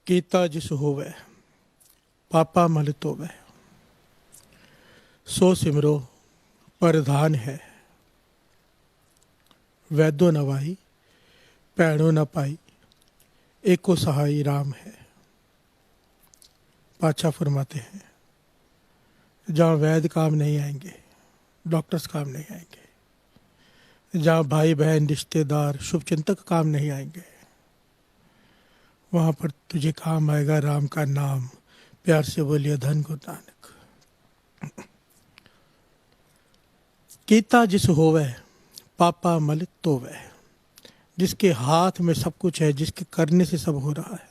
कीता जिस होवै पापा मल तोवै, सो सिमरो प्रधान है। वैद्यो न वाही पैणो न पाई, एको सहाई राम है। पातशाह फरमाते हैं, जहाँ वैद्य काम नहीं आएंगे, डॉक्टर्स काम नहीं आएंगे, जहाँ भाई बहन रिश्तेदार शुभचिंतक काम नहीं आएंगे, वहाँ पर तुझे काम आएगा राम का नाम। प्यार से बोलिए धन गुरु नानक। कीता जिस होवै पापा मल तोवै, जिसके हाथ में सब कुछ है, जिसके करने से सब हो रहा है।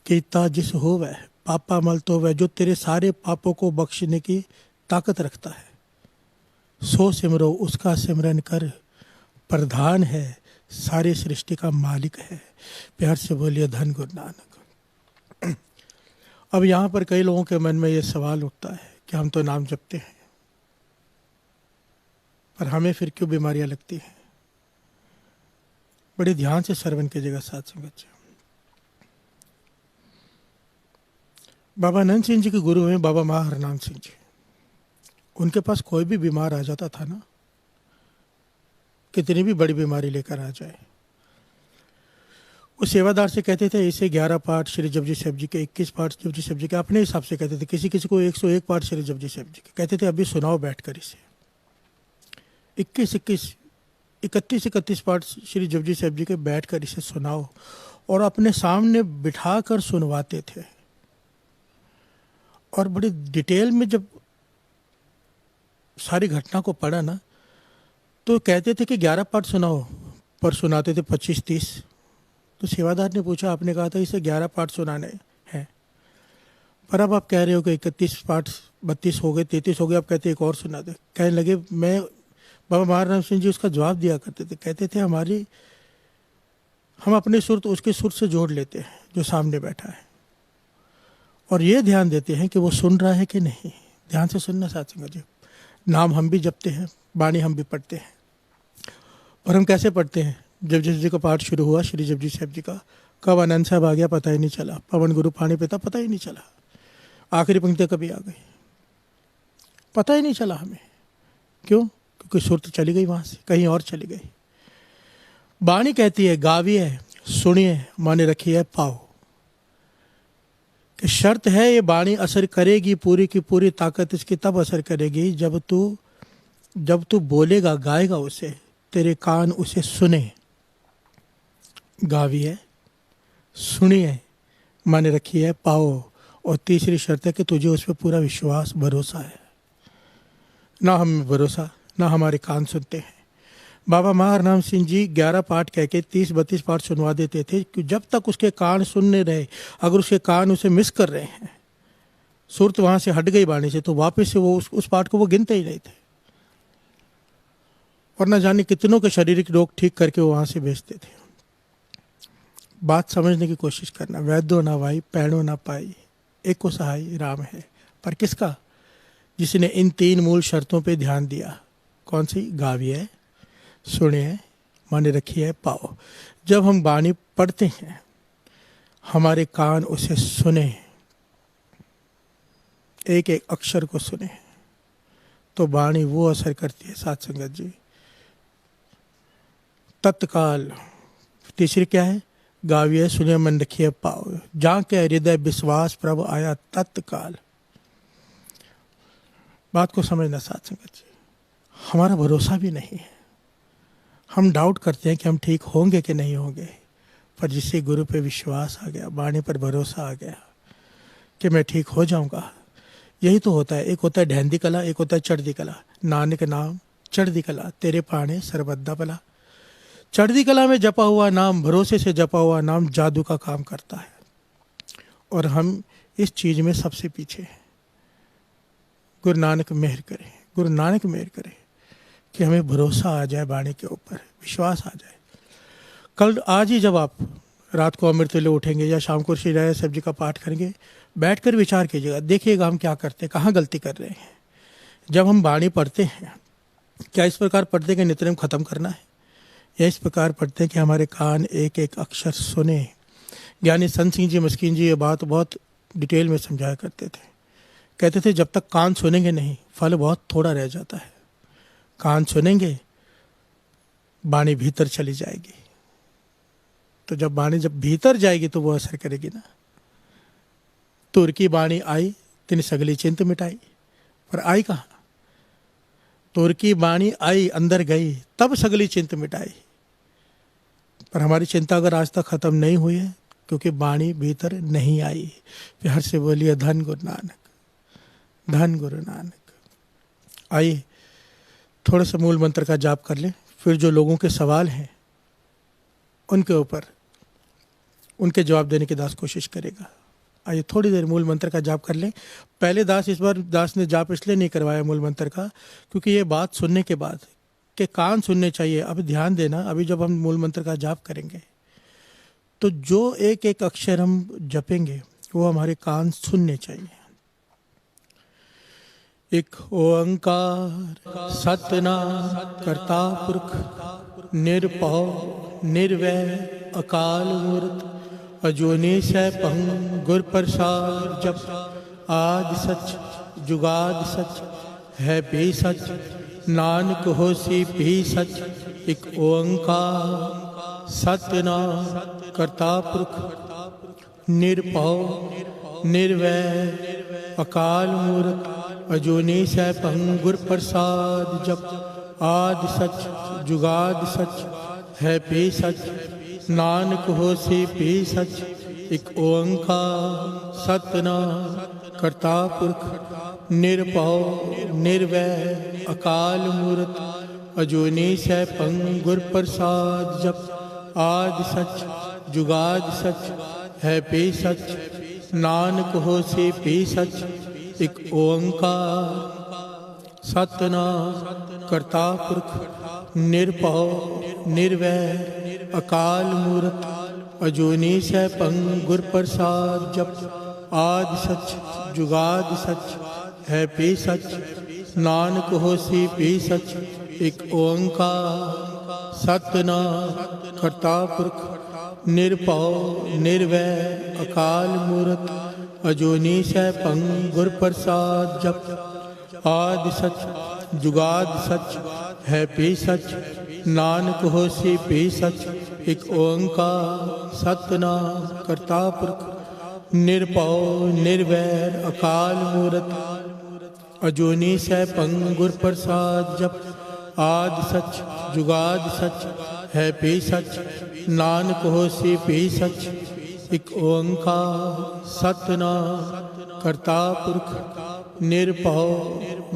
कीता जिस होवै पापा मल तोवै, जो तेरे सारे पापों को बख्शने की ताकत रखता है। सो सिमरो, उसका सिमरन कर, प्रधान है, सारी सृष्टि का मालिक है। प्यार से बोलिए धन गुरु नानक। अब यहाँ पर कई लोगों के मन में ये सवाल उठता है कि हम तो नाम जपते हैं, पर हमें फिर क्यों बीमारियां लगती हैं। बड़े ध्यान से श्रवण कीजिएगा साथ संगत। बाबा नंद सिंह जी के गुरु हैं बाबा महाहरनाम सिंह जी। उनके पास कोई भी बीमार आ जाता था ना, कितनी भी बड़ी बीमारी लेकर आ जाए, वो सेवादार से कहते थे इसे 11 पाठ श्री जपजी साहिब जी के, 21 पाठ जपजी साहिब जी के, अपने हिसाब से कहते थे। किसी किसी को 101 पाठ श्री जपजी साहिब जी के कहते थे, अभी सुनाओ बैठकर इसे। 31 पाठ श्री जपजी साहिब जी के बैठकर इसे सुनाओ, और अपने सामने बिठा कर सुनवाते थे। और बड़ी डिटेल में जब सारी घटना को पढ़ा ना, तो कहते थे कि 11 पाठ सुनाओ, पर सुनाते थे 25-30। तो सेवादार ने पूछा, आपने कहा था इसे 11 पाठ सुनाने हैं, पर अब आप कह रहे हो कि 31 पाठ 32 हो गए, 33 हो गए, अब कहते एक और सुना दे। कहने लगे, मैं बाबा महाराम सिंह जी उसका जवाब दिया करते थे, कहते थे हम अपने सुर तो उसके सुर से जोड़ लेते हैं जो सामने बैठा है, और ये ध्यान देते हैं कि वो सुन रहा है कि नहीं। ध्यान से सुनना साथ संगत जी। नाम हम भी जपते हैं, बाणी हम भी पढ़ते हैं, पर हम कैसे पढ़ते हैं? जपजी जी का पाठ शुरू हुआ श्री जपजी साहिब जी का, कब आनंद साहब आ गया पता ही नहीं चला, पवन गुरु पानी पिता पता ही नहीं चला, आखिरी पंक्तियाँ कभी आ गई पता ही नहीं चला हमें। क्यों? क्योंकि सुर तो चली गई, वहाँ से कहीं और चली गई। बाणी कहती है गाविए सुनिए माने रखिए पाओ, कि शर्त है ये बाणी असर करेगी, पूरी की पूरी ताकत इसकी तब असर करेगी जब तू बोलेगा, गाएगा उसे, तेरे कान उसे सुने। गाविए सुनिए माने रखिए पाओ, और तीसरी शर्त है कि तुझे उस पर पूरा विश्वास भरोसा है। ना हम भरोसा, ना हमारे कान सुनते हैं। बाबा महाराम सिंह जी 11 पाठ कह के 30-32 पाठ सुनवा देते थे, कि जब तक उसके कान सुनने रहे, अगर उसके कान उसे मिस कर रहे हैं, सुरत वहाँ से हट गई बाणी से, तो वापस से वो उस पाठ को वो गिनते ही नहीं थे, और न जाने कितनों के शारीरिक रोग ठीक करके वो वहाँ से भेजते थे। बात समझने की कोशिश करना। वैद्यो ना वाई पैणो ना पाई, एको सहाय राम है। पर किसका? जिसने इन 3 मूल शर्तों पे ध्यान दिया। कौन सी? गाविए सुनिए माने रखिए पाओ। जब हम बाणी पढ़ते हैं, हमारे कान उसे सुने, एक एक अक्षर को सुने, तो बाणी वो असर करती है साथ संगत जी तत्काल। तीसरी क्या है? गाविए सुनिए मन रखिए पाओ, जहाँ के हृदय विश्वास प्रभु आया तत्काल। बात को समझना साथ संगत जी। हमारा भरोसा भी नहीं है, हम डाउट करते हैं कि हम ठीक होंगे कि नहीं होंगे, पर जिससे गुरु पे विश्वास आ गया, बाणी पर भरोसा आ गया कि मैं ठीक हो जाऊंगा। यही तो होता है। एक होता है ढहंदी कला, एक होता है चढ़दी कला। नानक नाम चढ़दी कला, तेरे पाने सर्वदा भला। चढ़दी कला में जपा हुआ नाम, भरोसे से जपा हुआ नाम जादू का काम करता है, और हम इस चीज में सबसे पीछे हैं। गुरु नानक मेहर करे, गुरु नानक मेहर करे कि हमें भरोसा आ जाए, बाणी के ऊपर विश्वास आ जाए। कल आज ही जब आप रात को अमृत वेले उठेंगे या शाम को श्री राय साहब जी का पाठ करेंगे, बैठकर विचार कीजिएगा, देखिएगा हम क्या करते हैं, कहाँ गलती कर रहे हैं। जब हम बाणी पढ़ते हैं, क्या इस प्रकार पढ़ते कि नित्यनेम खत्म करना है, या इस प्रकार पढ़ते हैं कि हमारे कान एक एक अक्षर सुने, ज्ञानी संत सिंह जी मस्कीन जी ये बात बहुत डिटेल में समझाया करते थे। कहते थे जब तक कान सुनेंगे नहीं, फल बहुत थोड़ा रह जाता है। कान सुनेंगे, वाणी भीतर चली जाएगी, तो जब वाणी जब भीतर जाएगी तो वो असर करेगी ना। तुर की वाणी आई, तिन सगली चिंत मिटाई, पर आई कहाँ? तुर की वाणी आई, अंदर गई, तब सगली चिंत मिटाई। पर हमारी चिंता अगर आज तक खत्म नहीं हुई है, क्योंकि वाणी भीतर नहीं आई। प्यार से बोलिए धन गुरु नानक, धन गुरु नानक। आइए थोड़ा सा मूल मंत्र का जाप कर लें, फिर जो लोगों के सवाल हैं उनके ऊपर उनके जवाब देने की दास कोशिश करेगा। आइए थोड़ी देर मूल मंत्र का जाप कर लें। पहले इस बार दास ने जाप इसलिए नहीं करवाया मूल मंत्र का, क्योंकि ये बात सुनने के बाद के कान सुनने चाहिए। अब ध्यान देना, अभी जब हम मूल मंत्र का जाप करेंगे तो जो एक एक अक्षर हम जपेंगे वो हमारे कान सुनने चाहिए। एक ओंकार सतनाम करता पुरख निरभव निर्वैर अकाल मूर्त अजूनी सैभं गुर प्रसाद। जप आदि सच जुगाद सच है भी सच, नानक होसी भी सच। एक ओंकार सतनाम करता पुरख निरभव निर्वैर अकाल मूर्त अजूनी सैभं गुर प्रसाद। जप आदि सच जुगाद सच है भी सच, नानक होसी भी सच। एक ओंकार सतनाम करता पुरख निरभव निर्वैर अकाल मूर्त अजूनी सैभं गुर प्रसाद। जप आदि सच जुगाद सच है भी सच, नानक होसी भी सच। एक ओंकार सतनाम करता पुरख निरभव निर्वैर अकाल मूर्त अजूनी सैभं गुर प्रसाद। जप आदि सच जुगाद सच है भी सच, नानक होसी भी सच। एक ओंकार सतनाम करता पुरख निरभव निर्वैर अकाल मूर्त अजूनी सैभं गुर प्रसाद। जप आदि सच जुगाद सच है भी सच, नानक होसी भी सच। एक ओंकार सतनाम करता पुरख निरभव निर्वैर अकाल मूर्त अजूनी सैभं गुर प्रसाद। जप आदि सच जुगाद सच है भी सच, नानक होसी भी सच। एक ओंकार सतनाम करता पुरख निरभव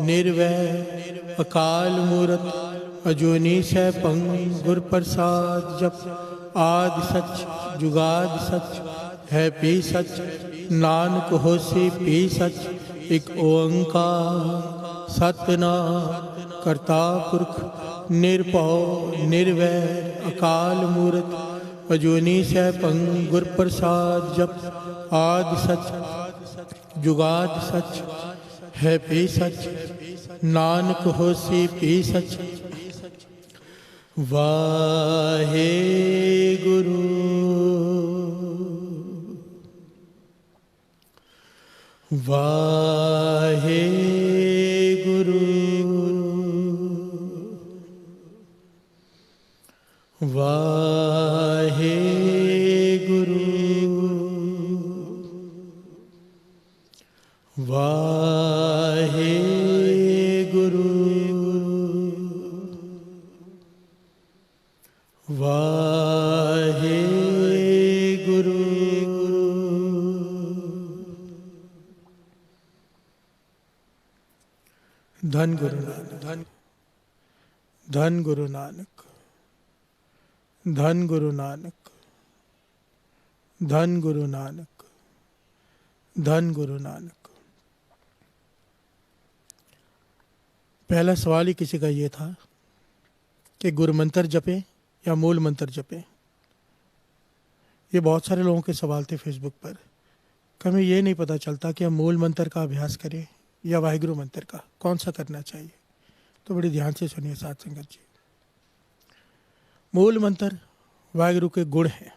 निर्वैर अकाल मूर्त अजूनी सैभं गुर प्रसाद। जप आदि सच जुगाद सच है भी सच, नानक होसी भी सच। एक ओंकार सतनाम करता पुरख निरभव निर्वैर अकाल मूर्त अजूनी सैभं गुर प्रसाद। जप आदि सच जुगाद सच है भी सच, नानक होसी भी सच। वाहे गुरु वाहे गुरु वाहे गुरु वाहे गुरु वाहे गुरु। धन गुरु नानक, धन गुरु नानक, धन गुरु नानक, धन गुरु नानक, धन गुरु नानक। पहला सवाल ही किसी का ये था कि गुरु मंत्र जपें या मूल मंत्र जपें। ये बहुत सारे लोगों के सवाल थे फेसबुक पर। हमें ये नहीं पता चलता कि हम मूल मंत्र का अभ्यास करें या वाहिगुरु मंत्र का, कौन सा करना चाहिए। तो बड़ी ध्यान से सुनिए साथ संगत जी। मूल मंत्र वाहिगुरु के गुण हैं।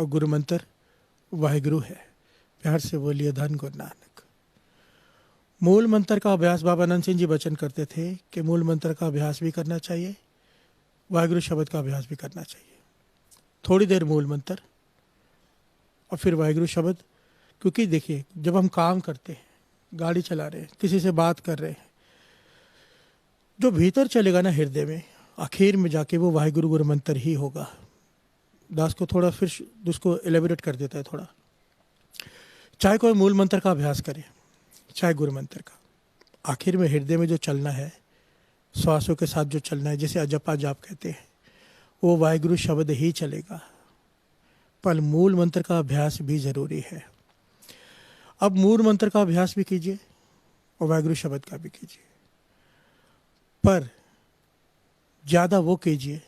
और गुरु मंत्र वाहिगुरु है। प्यार से बोलिए धन गुरु नानक। मूल मंत्र का अभ्यास बाबा नंद सिंह जी वचन करते थे कि मूल मंत्र का अभ्यास भी करना चाहिए, वाहिगुरु शब्द का अभ्यास भी करना चाहिए। थोड़ी देर मूल मंत्र और फिर वाहिगुरु शब्द। क्योंकि देखिए, जब हम काम करते हैं, गाड़ी चला रहे हैं, किसी से बात कर रहे हैं, जो भीतर चलेगा ना हृदय में, आखिर में जाके वो वाहिगुरु गुरु मंत्र ही होगा। दास को थोड़ा फिर उसको एलेबोरेट कर देता है थोड़ा। चाहे कोई मूल मंत्र का अभ्यास करे, चाहे गुरु मंत्र का, आखिर में हृदय में जो चलना है, श्वासों के साथ जो चलना है, जिसे अजपा जाप कहते हैं, वो वाहिगुरु शब्द ही चलेगा। पर मूल मंत्र का अभ्यास भी जरूरी है। अब मूल मंत्र का अभ्यास भी कीजिए और वाहिगुरु शब्द का भी कीजिए, पर ज़्यादा वो कीजिए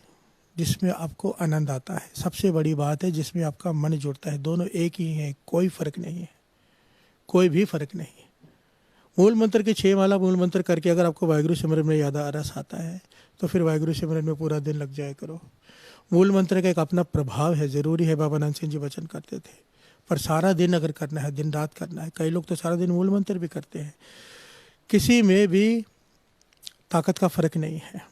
जिसमें आपको आनंद आता है। सबसे बड़ी बात है जिसमें आपका मन जुड़ता है। दोनों एक ही हैं, कोई फर्क नहीं है, कोई भी फर्क नहीं है। मूल मंत्र के 6 माला मूल मंत्र करके अगर आपको वाहिगुरु सिमरन में ज़्यादा रस आता है तो फिर वाहिगुरु सिमरन में पूरा दिन लग जाया करो। मूल मंत्र का एक अपना प्रभाव है, ज़रूरी है। बाबा नंद सिंह जी वचन करते थे, पर सारा दिन अगर करना है, दिन रात करना है। कई लोग तो सारा दिन मूल मंत्र भी करते हैं। किसी में भी ताकत का फर्क नहीं है।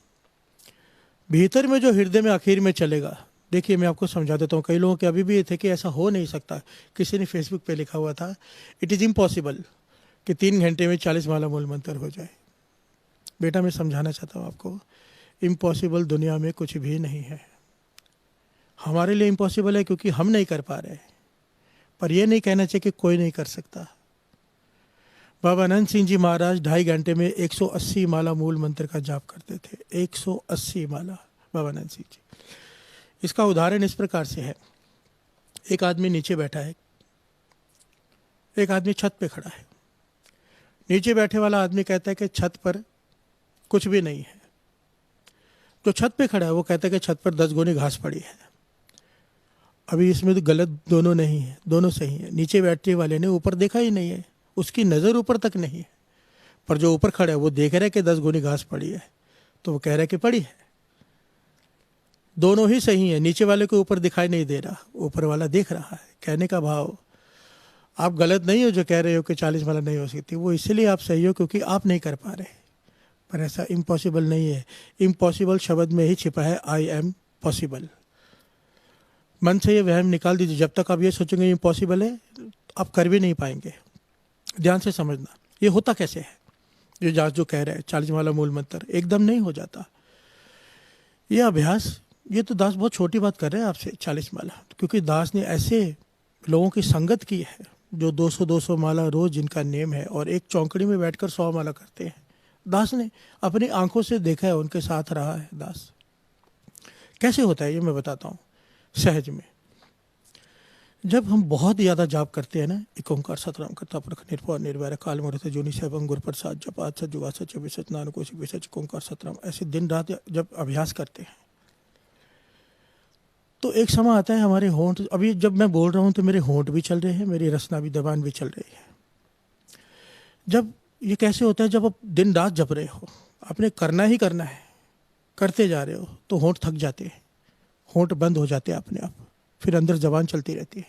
भीतर में जो हृदय में आखिर में चलेगा, देखिए मैं आपको समझा देता हूँ। कई लोगों के अभी भी ये थे कि ऐसा हो नहीं सकता। किसी ने फेसबुक पे लिखा हुआ था, इट इज़ इम्पॉसिबल कि 3 घंटे में 40 माला मूल मंत्र हो जाए। बेटा, मैं समझाना चाहता हूँ आपको, इम्पॉसिबल दुनिया में कुछ भी नहीं है। हमारे लिए इम्पॉसिबल है क्योंकि हम नहीं कर पा रहे, पर यह नहीं कहना चाहिए कि कोई नहीं कर सकता। बाबा नंद सिंह जी महाराज 2.5 घंटे में 180 माला मूल मंत्र का जाप करते थे। 180 माला बाबा नंद सिंह जी। इसका उदाहरण इस प्रकार से है, एक आदमी नीचे बैठा है, एक आदमी छत पे खड़ा है। नीचे बैठे वाला आदमी कहता है कि छत पर कुछ भी नहीं है। जो छत पे खड़ा है वो कहता है कि छत पर 10 गुनी घास पड़ी है। अभी इसमें तो गलत दोनों नहीं है, दोनों सही है। नीचे बैठने वाले ने ऊपर देखा ही नहीं है, उसकी नज़र ऊपर तक नहीं है, पर जो ऊपर खड़ा है वो देख रहा है कि 10 गुनी घास पड़ी है, तो वो कह रहा है कि पड़ी है। दोनों ही सही है। नीचे वाले को ऊपर दिखाई नहीं दे रहा, ऊपर वाला देख रहा है। कहने का भाव, आप गलत नहीं हो जो कह रहे हो कि 40 माला नहीं हो सकती। वो इसलिए आप सही हो क्योंकि आप नहीं कर पा रहे, पर ऐसा इम्पॉसिबल नहीं है। इम्पॉसिबल शब्द में ही छिपा है आई एम पॉसिबल। मन से ये वहम निकाल दीजिए। जब तक आप ये सोचेंगे इम्पॉसिबल है, आप कर भी नहीं पाएंगे। ध्यान से समझना, ये होता कैसे है। जो कह रहे हैं 40 माला मूल मंत्र एकदम नहीं हो जाता। ये अभ्यास, ये तो दास बहुत छोटी बात कर रहे हैं आपसे 40 माला, क्योंकि दास ने ऐसे लोगों की संगत की है जो 200-200 माला रोज जिनका नेम है और एक चौकड़ी में बैठकर 100 माला करते हैं। दास ने अपनी आंखों से देखा है, उनके साथ रहा है। दास कैसे होता है ये मैं बताता हूँ सहज में। जब हम बहुत ज़्यादा जाप करते हैं ना, एक ओंकार सतराम करता पुरख निर्भय निर्वैर काल मूर्त जोनि सेवं गुर प्रसाद जपात सच जुगा सच विसच नानक कोशि विसच ओंकार सतराम, ऐसे दिन रात जब अभ्यास करते हैं तो एक समय आता है हमारे होंठ, अभी जब मैं बोल रहा हूँ तो मेरे होंठ भी चल रहे हैं, मेरी रसना भी जबान भी चल रही है। जब ये कैसे होता है, जब आप दिन रात जप रहे हो, आपने करना ही करना है, करते जा रहे हो, तो होंठ थक जाते हैं, होंठ बंद हो जाते हैं अपने आप, फिर अंदर जबान चलती रहती है।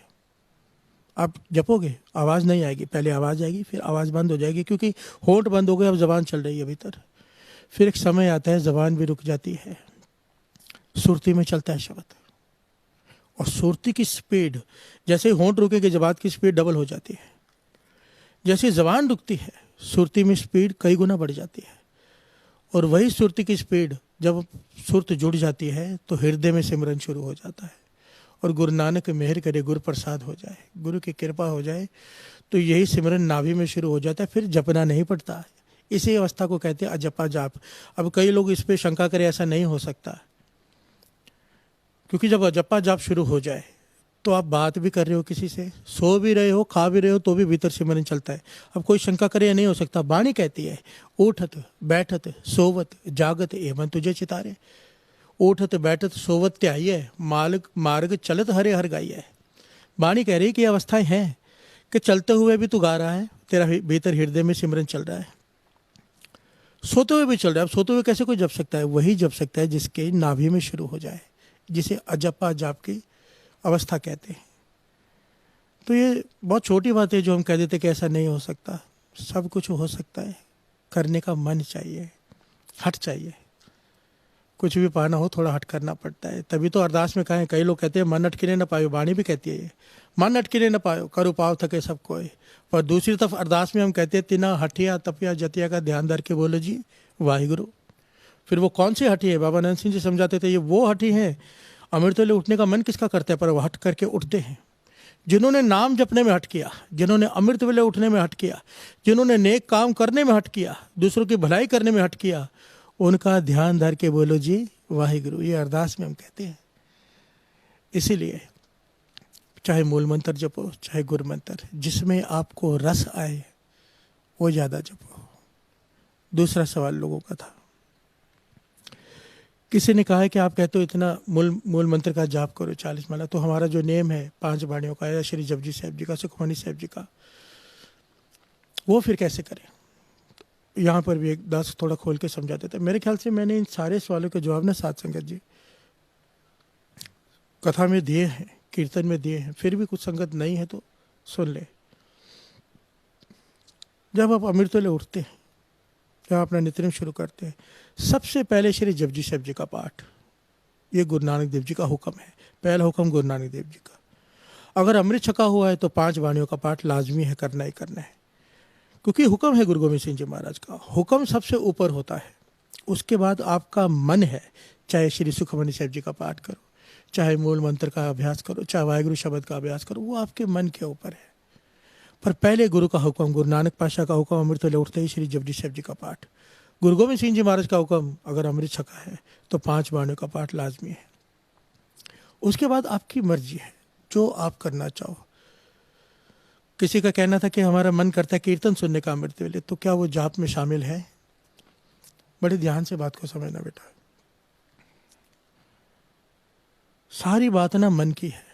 आप जपोगे, आवाज़ नहीं आएगी, पहले आवाज़ आएगी फिर आवाज़ बंद हो जाएगी, क्योंकि होंठ बंद हो गए, अब जबान चल रही है भीतर। फिर एक समय आता है जबान भी रुक जाती है, सुरती में चलता है शब्द, और सुरती की स्पीड, जैसे होंठ रुकेगी जबान की स्पीड डबल हो जाती है। जैसे जबान रुकती है, सुरती में स्पीड कई गुना बढ़ जाती है। और वही सुरती की स्पीड जब सुरत जुड़ जाती है तो हृदय में सिमरन शुरू हो जाता है। और गुरु नानक मेहर करे, गुरु प्रसाद हो जाए, गुरु की कृपा हो जाए, तो यही सिमरन नाभि में शुरू हो जाता है। फिर जपना नहीं पड़ता है। इसी अवस्था को कहते हैं अजपा जाप। अब कई लोग इस पर शंका करें ऐसा नहीं हो सकता, क्योंकि जब अजपा जाप शुरू हो जाए तो आप बात भी कर रहे हो किसी से, सो भी रहे हो, खा भी रहे हो, तो भी भीतर सिमरन चलता है। अब कोई शंका करे या नहीं हो सकता। वाणी कहती है उठत बैठत सोवत जागत एवं तुझे चितारे। उठत बैठत सोवत त्याइए मार्ग चलत हरे हर गाइए। वाणी कह रही है कि अवस्थाएं हैं कि चलते हुए भी तू गा रहा है, तेरा भीतर हृदय में सिमरन चल रहा है, सोते हुए भी चल रहा है। अब सोते हुए कैसे कोई जप सकता है? वही जप सकता है जिसके नाभि में शुरू हो जाए, जिसे अजपा जाप की अवस्था कहते हैं। तो ये बहुत छोटी बात है जो हम कह देते कि ऐसा नहीं हो सकता। सब कुछ हो सकता है, करने का मन चाहिए, हट चाहिए। कुछ भी पाना हो थोड़ा हट करना पड़ता है। तभी तो अरदास में कहें, कई लोग कहते हैं मन अटकिने न पायो, वाणी भी कहती है ये, मन अटकिने न पायो करो पाव थके सब कोई। पर दूसरी तरफ अरदास में हम कहते हैं तिना हटिया तपिया जतिया का ध्यान धर के बोलो जी वाहिगुरु। फिर वो कौन सी हटी है? बाबा नंद सिंह जी समझाते थे, ये वो हटी है, अमृत वेले उठने का मन किसका करता है, पर वो हट करके उठते हैं। जिन्होंने नाम जपने में हट किया, जिन्होंने अमृत वेले उठने में हट किया, जिन्होंने नेक काम करने में हट किया, दूसरों की भलाई करने में हट किया, उनका ध्यान धर के बोलो जी वाहिगुरु। ये अरदास में हम कहते हैं। इसीलिए चाहे मूल मंत्र जपो चाहे गुरु मंत्र, जिसमें आपको रस आए वो ज़्यादा जपो। दूसरा सवाल लोगों का था, किसी ने कहा है कि आप कहते हो इतना मूल मंत्र का जाप करो 40 माला, तो हमारा जो नेम है 5 वाणियों का या श्री जपजी साहब जी का, सुखमनी साहब जी का, वो फिर कैसे करें? यहाँ पर भी एक दास थोड़ा खोल के समझा देता है। मेरे ख्याल से मैंने इन सारे सवालों के जवाब ना साध संगत जी कथा में दिए हैं, कीर्तन में दिए हैं। फिर भी कुछ संगत नहीं है तो सुन ले। जब आप अमृत वेले उठते हैं, जब अपना नित्यनेम शुरू करते हैं, सबसे पहले श्री जपजी साहब जी का पाठ, ये गुरु नानक देव जी का हुक्म है। पहला हुक्म गुरु नानक देव जी का। अगर अमृत छका हुआ है तो 5 वाणियों का पाठ लाजमी है, करना ही करना है, क्योंकि हुक्म है गुरु गोविंद सिंह जी महाराज का। हुक्म सबसे ऊपर होता है, उसके बाद आपका मन है। चाहे श्री सुखमनी साहब जी का पाठ करो, चाहे मूल मंत्र का अभ्यास करो, चाहे वाहिगुरु शब्द का अभ्यास करो, वो आपके मन के ऊपर है। पर पहले गुरु का हुक्म, गुरु नानक पातशाह का हुक्म, अमृत वेले उठते ही श्री जपजी साहब जी का पाठ। गुरु गोविंद सिंह जी महाराज का हुक्म, अगर अमृत छका है तो 5 वाणियों का पाठ लाजमी है। उसके बाद आपकी मर्जी है, जो आप करना चाहो। किसी का कहना था कि हमारा मन करता है कीर्तन सुनने का अमृत वेले, तो क्या वो जाप में शामिल है? बड़े ध्यान से बात को समझना बेटा, सारी बात ना मन की है।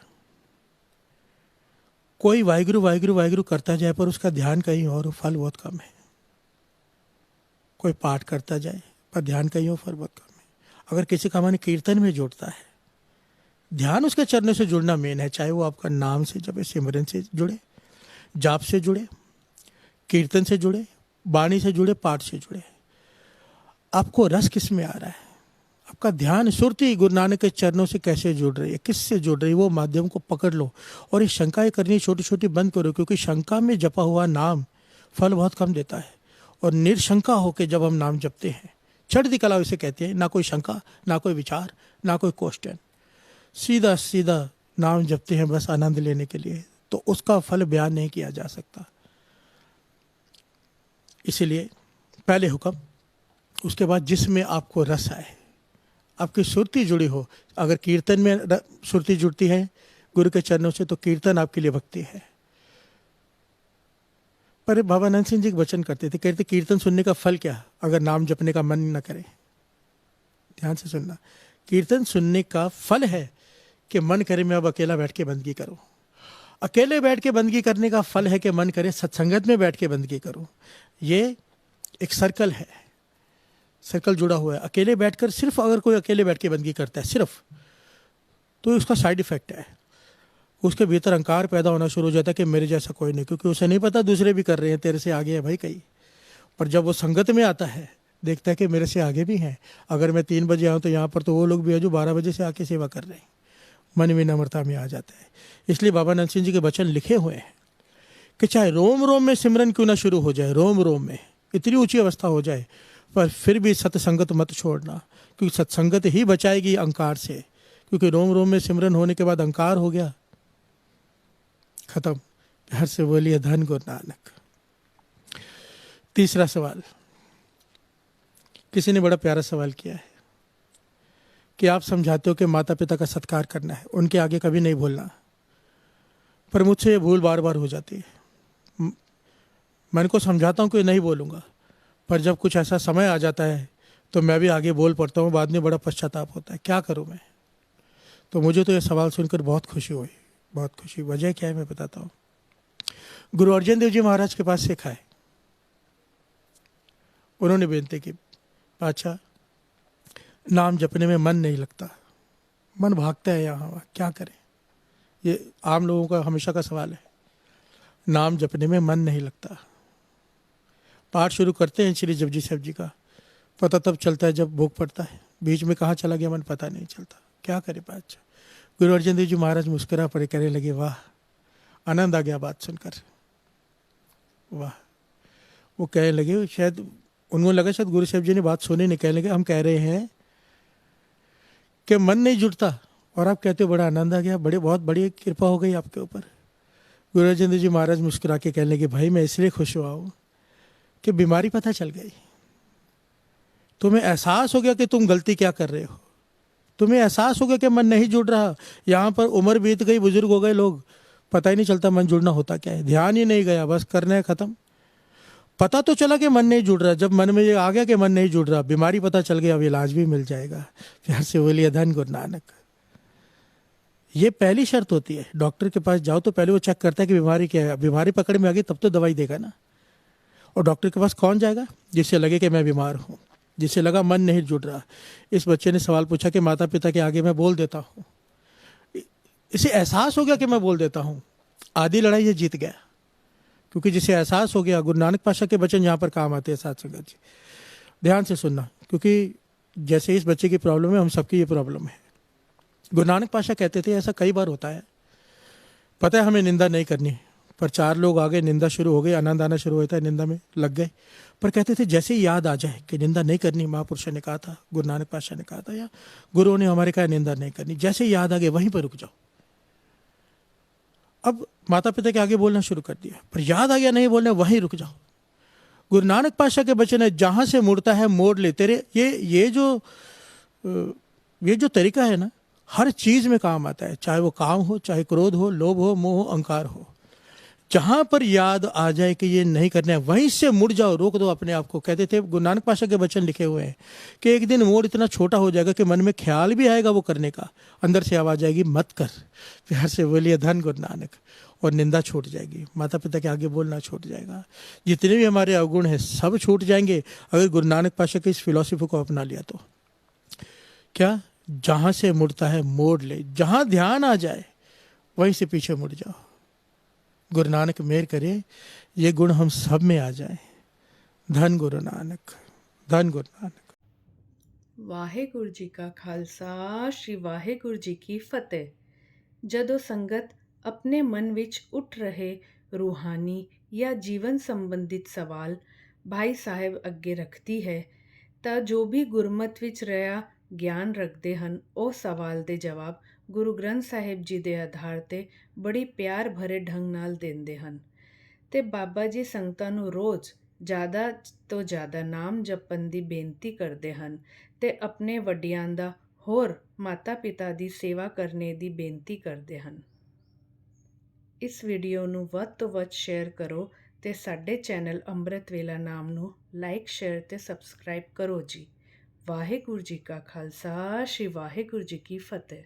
कोई वाहिगुरु वाहिगुरु वाहिगुरु करता जाए पर उसका ध्यान कहीं और, फल बहुत कम है। कोई पाठ करता जाए पर ध्यान कहीं और, फल बहुत कम है। अगर किसी का मन कीर्तन में जुड़ता है, ध्यान उसके चरणों से जुड़ना मेन है, चाहे वो आपका नाम से जब सिमरन से जुड़े, जाप से जुड़े, कीर्तन से जुड़े, वाणी से जुड़े, पाठ से जुड़े। आपको रस किस में आ रहा है? आपका ध्यान सुरती गुरु नानक के चरणों से कैसे जुड़ रही है, किससे जुड़ रही है, वो माध्यम को पकड़ लो। और ये शंकाएं करनी छोटी छोटी बंद करो, क्योंकि शंका में जपा हुआ नाम फल बहुत कम देता है। और निर्शंका होकर जब हम नाम जपते हैं, चढ़ती कला उसे कहते हैं, ना कोई शंका, ना कोई विचार, ना कोई क्वेश्चन, सीधा सीधा नाम जपते हैं बस आनंद लेने के लिए, तो उसका फल बयान नहीं किया जा सकता। इसीलिए पहले हुक्म, उसके बाद जिसमें आपको रस आए, आपकी सुरती जुड़ी हो। अगर कीर्तन में सुरती जुड़ती है गुरु के चरणों से, तो कीर्तन आपके लिए भक्ति है। पर बाबा नंद सिंह जी वचन करते थे, कहते कीर्तन सुनने का फल क्या अगर नाम जपने का मन न करे? ध्यान से सुनना, कीर्तन सुनने का फल है कि मन करे मैं अब अकेला बैठ के बंदगी करूं। अकेले बैठ के बंदगी करने का फल है कि मन करे सत्संगत में बैठ के बंदगी करूं। ये एक सर्कल है, सर्कल जुड़ा हुआ है। अकेले बैठकर सिर्फ अगर कोई अकेले बैठ के बंदगी करता है सिर्फ, तो उसका साइड इफेक्ट है, उसके भीतर अहंकार पैदा होना शुरू हो जाता है कि मेरे जैसा कोई नहीं, क्योंकि उसे नहीं पता दूसरे भी कर रहे हैं, तेरे से आगे है भाई कई। पर जब वो संगत में आता है, देखता है कि मेरे से आगे भी हैं। अगर मैं 3 बजे आऊँ तो यहाँ पर तो वो लोग भी हैं जो 12 बजे से आके सेवा कर रहे हैं। मन में नम्रता में आ जाता है। इसलिए बाबा नंद सिंह जी के वचन लिखे हुए हैं कि चाहे रोम रोम में सिमरन क्यों ना शुरू हो जाए, रोम रोम में इतनी ऊंची अवस्था हो जाए, पर फिर भी सत्संगत मत छोड़ना, क्योंकि सत्संगत ही बचाएगी अहंकार से। क्योंकि रोम रोम में सिमरन होने के बाद अहंकार हो गया, खत्म। हर से बोलिए धन गुरु नानक। तीसरा सवाल, किसी ने बड़ा प्यारा सवाल किया है कि आप समझाते हो कि माता पिता का सत्कार करना है, उनके आगे कभी नहीं बोलना, पर मुझसे ये भूल बार बार हो जाती है। मैं इनको समझाता हूँ कि नहीं बोलूँगा, पर जब कुछ ऐसा समय आ जाता है तो मैं भी आगे बोल पड़ता हूँ, बाद में बड़ा पश्चाताप होता है, क्या करूँ मैं। तो मुझे तो ये सवाल सुनकर बहुत खुशी हुई, बहुत खुशी। वजह क्या है मैं बताता हूँ। गुरु अर्जन देव जी महाराज के पास सीखा है, उन्होंने बेनती की, पातशाह नाम जपने में मन नहीं लगता, मन भागता है यहाँ वहाँ, क्या करें। ये आम लोगों का हमेशा का सवाल है। नाम जपने में मन नहीं लगता। पाठ शुरू करते हैं श्री जपजी साहब जी का, पता तब चलता है जब भोग पड़ता है, बीच में कहाँ चला गया मन पता नहीं चलता। क्या करे बादशाह। गुरु अर्जन देव जी महाराज मुस्कुरा पड़े, कहने लगे वाह, आनंद आ गया बात सुनकर, वाह। वो कहने लगे, शायद उनको लगा शायद गुरु साहब जी ने बात सुनी नहीं, कहने लगे हम कह रहे हैं कि मन नहीं जुड़ता और आप कहते हो बड़ा आनंद आ गया, बड़े बहुत बड़ी कृपा हो गई आपके ऊपर। गुरु अर्जन देव जी महाराज मुस्कुरा के कहने लगे भाई मैं इसलिए खुश हुआ हूँ कि बीमारी पता चल गई, तुम्हें एहसास हो गया कि तुम गलती क्या कर रहे हो, तुम्हें एहसास हो गया कि मन नहीं जुड़ रहा। यहाँ पर उम्र बीत गई, बुजुर्ग हो गए लोग, पता ही नहीं चलता मन जुड़ना होता क्या है, ध्यान ही नहीं गया, बस करना है खत्म। पता तो चला कि मन नहीं जुड़ रहा, जब मन में ये आ गया कि मन नहीं जुड़ रहा, बीमारी पता चल गया, अब इलाज भी मिल जाएगा। प्यार से बोलिए धन गुरु नानक। ये पहली शर्त होती है, डॉक्टर के पास जाओ तो पहले वो चेक करता है कि बीमारी क्या है, बीमारी पकड़ में आ गई तब तो दवाई देगा ना। और डॉक्टर के पास कौन जाएगा? जिससे लगे कि मैं बीमार हूँ, जिससे लगा मन नहीं जुड़ रहा। इस बच्चे ने सवाल पूछा कि माता पिता के आगे मैं बोल देता हूँ, इसे एहसास हो गया कि मैं बोल देता हूँ, आधी लड़ाई ये जीत गया। क्योंकि जिसे एहसास हो गया, गुरु नानक पातशाह के वचन यहाँ पर काम आते हैं। साथ संगत जी ध्यान से सुनना, क्योंकि जैसे इस बच्चे की प्रॉब्लम है, हम सबकी ये प्रॉब्लम है। गुरु नानक पातशाह कहते थे ऐसा कई बार होता है, पता है हमें निंदा नहीं करनी, पर चार लोग आ गए, निंदा शुरू हो गई, आनंद आना शुरू होता है, निंदा में लग गए। पर कहते थे जैसे ही याद आ जाए कि निंदा नहीं करनी, महापुरुषों ने कहा था, गुरु नानक पातशाह ने कहा था, या गुरुओं ने हमारे कहा निंदा नहीं करनी, जैसे ही याद आ गए वहीं पर रुक जाओ। अब माता पिता के आगे बोलना शुरू कर दिया, पर याद आ गया नहीं बोलना, वहीं रुक जाओ। गुरु नानक पातशाह के वचन है, जहां से मुड़ता है मोड़ ले तेरे। ये जो तरीका है ना, हर चीज में काम आता है, चाहे वो काम हो, चाहे क्रोध हो, लोभ हो, मोह हो, अहंकार हो। जहां पर याद आ जाए कि ये नहीं करना है, वहीं से मुड़ जाओ, रोक दो अपने आप को। कहते थे, गुरु नानक पातशाह के वचन लिखे हुए हैं कि एक दिन मोड़ इतना छोटा हो जाएगा कि मन में ख्याल भी आएगा वो करने का, अंदर से आवाज आएगी मत कर। प्यार से बोलिए धन गुरु नानक। और निंदा छूट जाएगी, माता पिता के आगे बोलना छूट जाएगा, जितने भी हमारे अवगुण हैं सब छूट जाएंगे अगर गुरु नानक पातशाह की इस फिलॉसफी को अपना लिया तो। क्या? जहां से मुड़ता है मोड़ ले, जहां ध्यान आ जाए वहीं से पीछे मुड़ जाओ। गुरु नानक मेहर करे ये गुण हम सब में आ जाए। धन गुरु नानक, धन गुरु नानक। ਵਾਹਿਗੁਰੂ ਜੀ ਕਾ ਖਾਲਸਾ ਸ੍ਰੀ ਵਾਹਿਗੁਰੂ ਜੀ ਕੀ ਫਤਿਹ। ਜਦੋਂ ਸੰਗਤ ਆਪਣੇ ਮਨ ਵਿੱਚ ਉੱਠ ਰਹੇ ਰੂਹਾਨੀ ਜਾਂ ਜੀਵਨ ਸੰਬੰਧਿਤ ਸਵਾਲ ਭਾਈ ਸਾਹਿਬ ਅੱਗੇ ਰੱਖਦੀ ਹੈ ਤਾਂ ਜੋ ਵੀ ਗੁਰਮਤਿ ਵਿੱਚ ਰਿਹਾ ਗਿਆਨ ਰੱਖਦੇ ਹਨ, ਉਹ ਸਵਾਲ ਦੇ ਜਵਾਬ ਗੁਰੂ ਗ੍ਰੰਥ ਸਾਹਿਬ ਜੀ ਦੇ ਆਧਾਰ ਤੇ ਬੜੀ ਪਿਆਰ ਭਰੇ ਢੰਗ ਨਾਲ ਦਿੰਦੇ ਹਨ। ਤੇ ਬਾਬਾ ਜੀ ਸੰਗਤਾਂ ਨੂੰ ਰੋਜ਼ ਜ਼ਿਆਦਾ ਤੋਂ ਜ਼ਿਆਦਾ ਨਾਮ ਜਪਣ ਦੀ ਬੇਨਤੀ ਕਰਦੇ ਹਨ ਤੇ ਆਪਣੇ ਵੱਡਿਆਂ ਦਾ ਹੋਰ ਮਾਤਾ ਪਿਤਾ ਦੀ ਸੇਵਾ ਕਰਨੇ ਦੀ ਬੇਨਤੀ ਕਰਦੇ ਹਨ। ਇਸ ਵੀਡੀਓ ਨੂੰ ਵੱਧ ਤੋਂ ਵੱਧ ਸ਼ੇਅਰ ਕਰੋ ਤੇ ਸਾਡੇ ਚੈਨਲ ਅੰਮ੍ਰਿਤ ਵੇਲਾ ਨਾਮ ਨੂੰ ਲਾਈਕ, ਸ਼ੇਅਰ ਤੇ ਸਬਸਕ੍ਰਾਈਬ ਕਰੋ ਜੀ। ਵਾਹਿਗੁਰੂ ਜੀ ਕਾ ਖਾਲਸਾ, ਸ਼੍ਰੀ ਵਾਹਿਗੁਰੂ ਜੀ ਕੀ ਫਤਿਹ।